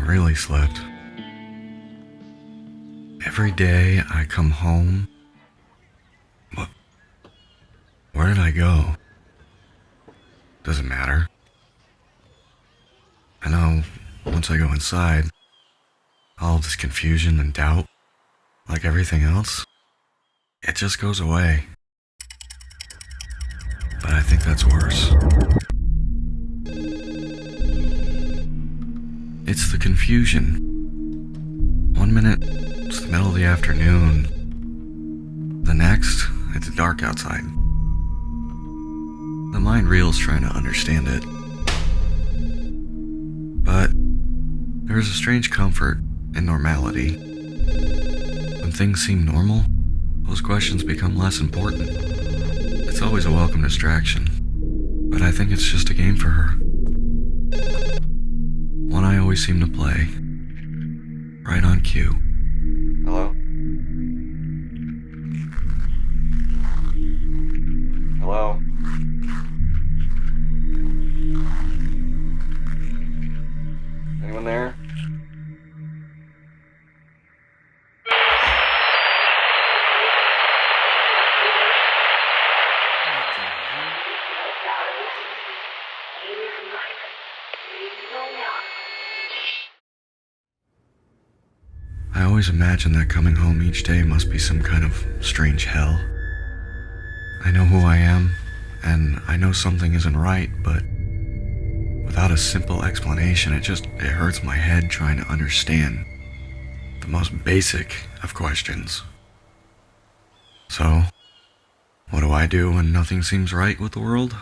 really slipped. Every day I come home. Where did I go? Doesn't matter. I know once I go inside, all this confusion and doubt, like everything else, it just goes away. But I think that's worse. It's the confusion. One minute, it's the middle of the afternoon. The next, it's dark outside. The mind reels trying to understand it. But there's a strange comfort in normality. When things seem normal, those questions become less important. It's always a welcome distraction, but I think it's just a game for her. One I always seem to play. Right on cue. Hello? Hello? Anyone there? I always imagine that coming home each day must be some kind of strange hell. I know who I am, and I know something isn't right, but without a simple explanation, it hurts my head trying to understand the most basic of questions. So, what do I do when nothing seems right with the world?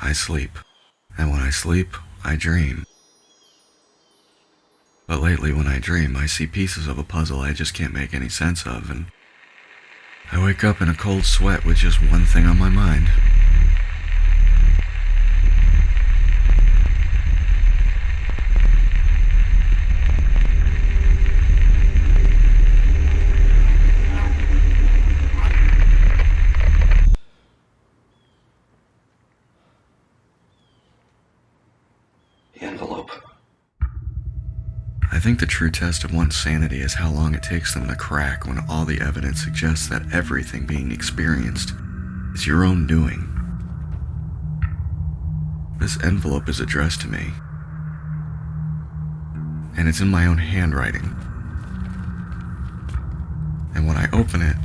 I sleep, and when I sleep, I dream. But lately when I dream, I see pieces of a puzzle I just can't make any sense of, and I wake up in a cold sweat with just one thing on my mind. The envelope. I think the true test of one's sanity is how long it takes them to crack when all the evidence suggests that everything being experienced is your own doing. This envelope is addressed to me, and it's in my own handwriting. And when I open it,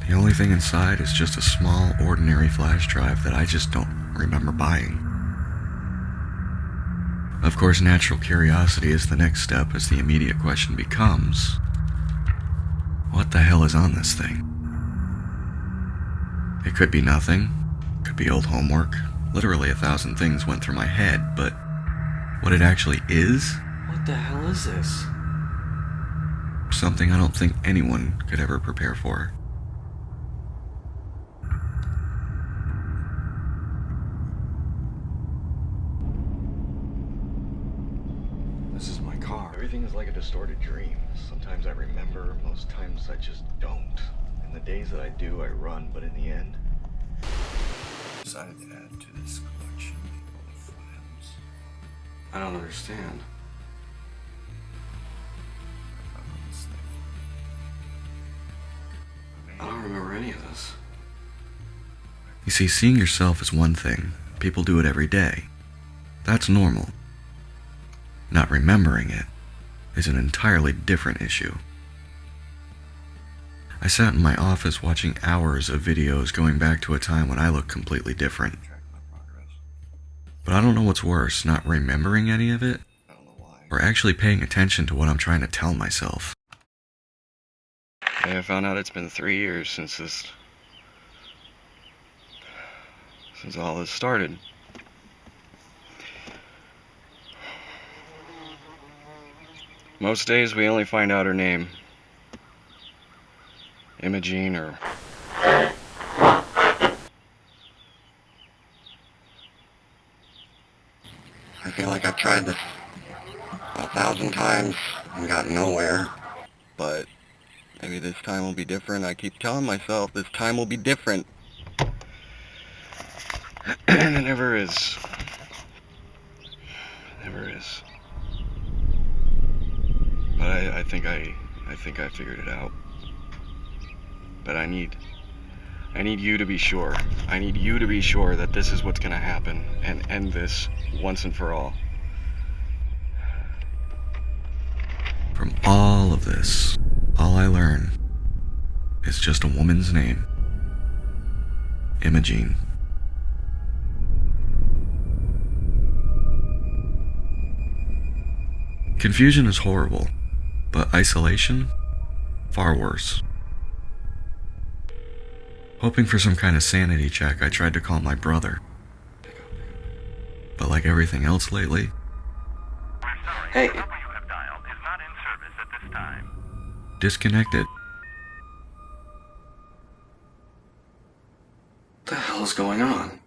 the only thing inside is just a small, ordinary flash drive that I just don't remember buying. Of course, natural curiosity is the next step, as the immediate question becomes, what the hell is on this thing? It could be nothing, could be old homework, literally 1,000 things went through my head, but what it actually is? What the hell is this? Something I don't think anyone could ever prepare for. This is my car. Everything is like a distorted dream. Sometimes I remember, most times I just don't. And the days that I do, I run, but in the end, I decided to add to this collection of files. I don't understand. I don't remember any of this. You see, seeing yourself is one thing. People do it every day. That's normal. Not remembering it is an entirely different issue. I sat in my office watching hours of videos going back to a time when I looked completely different. But I don't know what's worse, not remembering any of it, or actually paying attention to what I'm trying to tell myself. I found out it's been 3 years since all this started. Most days we only find out her name. Imogen or... I feel like I've tried this 1,000 times and got nowhere. But maybe this time will be different. I keep telling myself this time will be different. And it never is. It never is. but I think I figured it out. But I need you to be sure. I need you to be sure that this is what's gonna happen and end this once and for all. From all of this, all I learn is just a woman's name. Imogen. Confusion is horrible, but isolation? Far worse. Hoping for some kind of sanity check, I tried to call my brother. But like everything else lately, Hey. disconnected. What the hell is going on?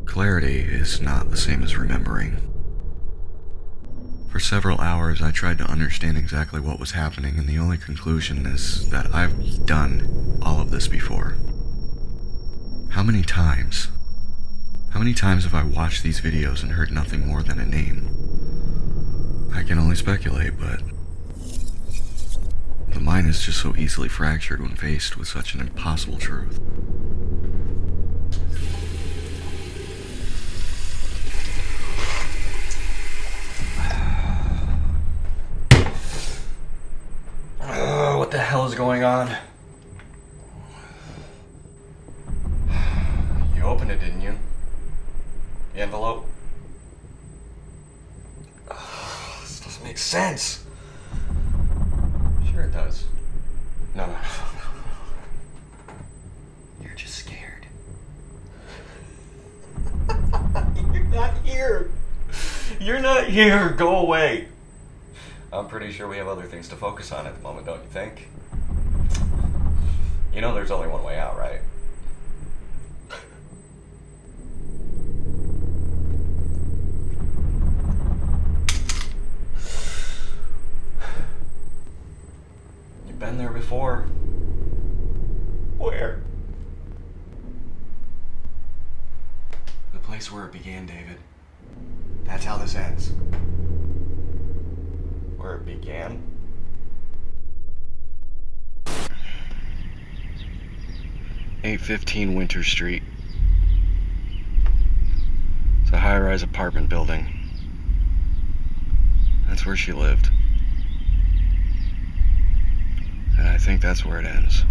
Clarity is not the same as remembering. For several hours, I tried to understand exactly what was happening, and the only conclusion is that I've done all of this before. How many times? How many times have I watched these videos and heard nothing more than a name? I can only speculate, but the mind is just so easily fractured when faced with such an impossible truth. What the hell is going on? You opened it, didn't you? The envelope? This doesn't make sense. Sure it does. No. You're just scared. You're not here. You're not here. Go away. I'm pretty sure we have other things to focus on at the moment, don't you think? You know there's only one way out, right? You've been there before. Where? The place where it began, David. That's how this ends. Where it began? 815 Winter Street. It's a high-rise apartment building. That's where she lived. And I think that's where it ends.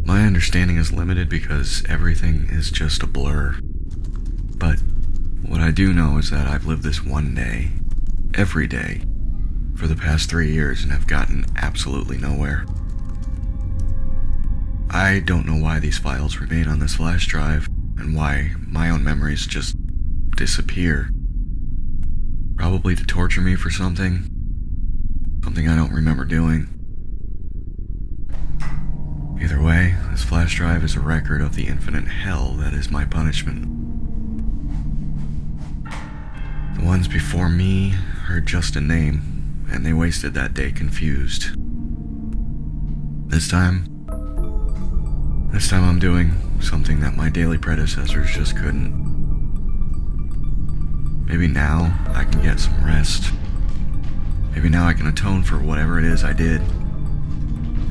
My understanding is limited because everything is just a blur. But what I do know is that I've lived this one day, every day, for the past 3 years and have gotten absolutely nowhere. I don't know why these files remain on this flash drive and why my own memories just disappear. Probably to torture me for something I don't remember doing. Either way, this flash drive is a record of the infinite hell that is my punishment. The ones before me heard just a name, and they wasted that day confused. This time I'm doing something that my daily predecessors just couldn't. Maybe now I can get some rest. Maybe now I can atone for whatever it is I did.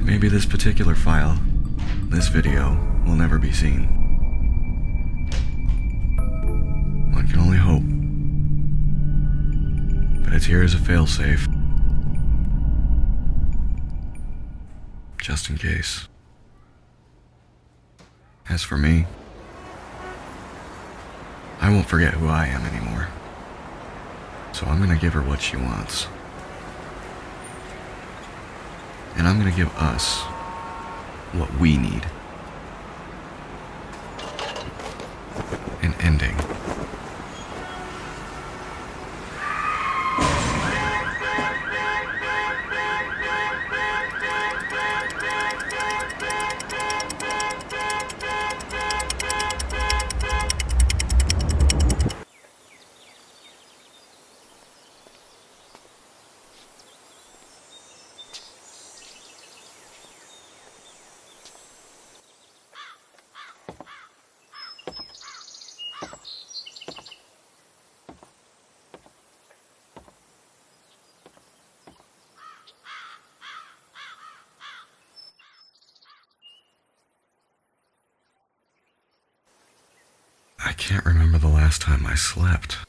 Maybe this particular file, this video, will never be seen. One can only hope. But it's here as a failsafe. Just in case. As for me, I won't forget who I am anymore. So I'm gonna give her what she wants. And I'm gonna give us what we need. An ending. I can't remember the last time I slept.